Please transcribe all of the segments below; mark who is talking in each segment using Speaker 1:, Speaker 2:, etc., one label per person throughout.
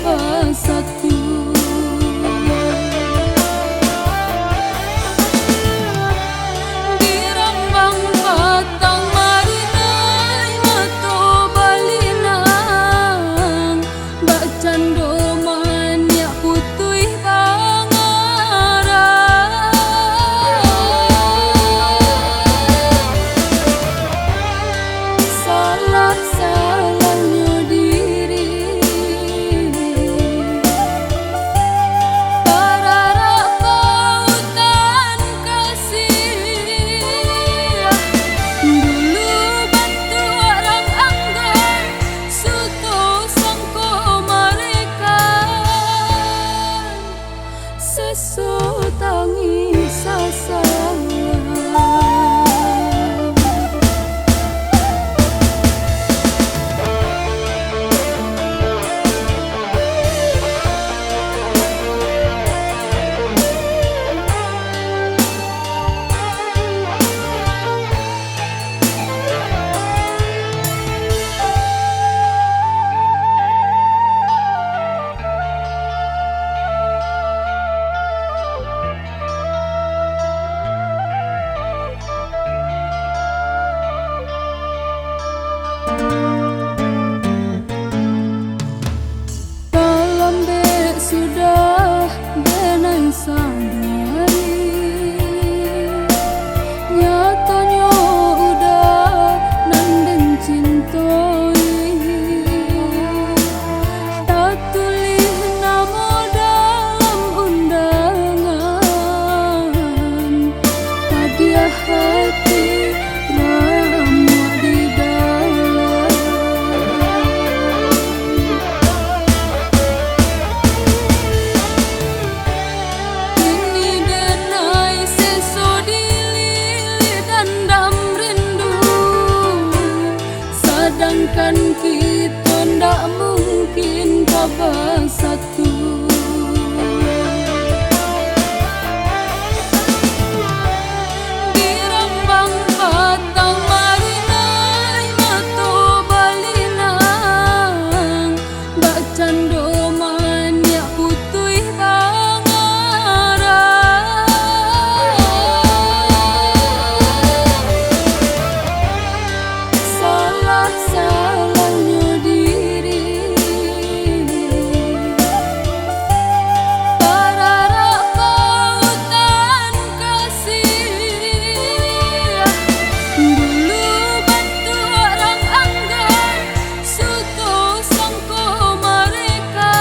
Speaker 1: bersatu. Dirambang patang marinai mato balinang bak cando manyak putui bangaran. Salah-salahnya diri pararap pautan kasih. Dulu bantu orang anggar suto sangko mereka seso tangis sayang. Lambe sudah benang sadari, nyatanya udah nandeng cintoi. Tak tulis nama dalam undangan, hadiah hati ramuan di dalam. Ini denai seso dililit dandam rindu, sedangkan kita ndak mungkin kabar satu. Dirambang patang marinai mato balinang bak cando manyak putui bangaran. Salah-salahnya diri pararap pautan kasih. Dulu bantu orang anggar suto sangko mereka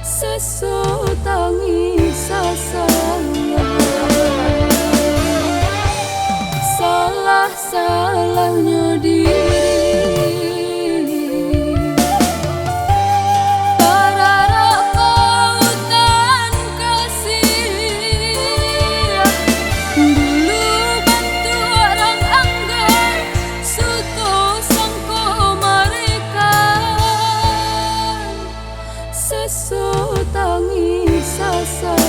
Speaker 1: seso tangis sayang. Salah-salahnya diri pararap pautan kasih. Dulu bantu orang anggar suto sangko mereka seso tangis sayang.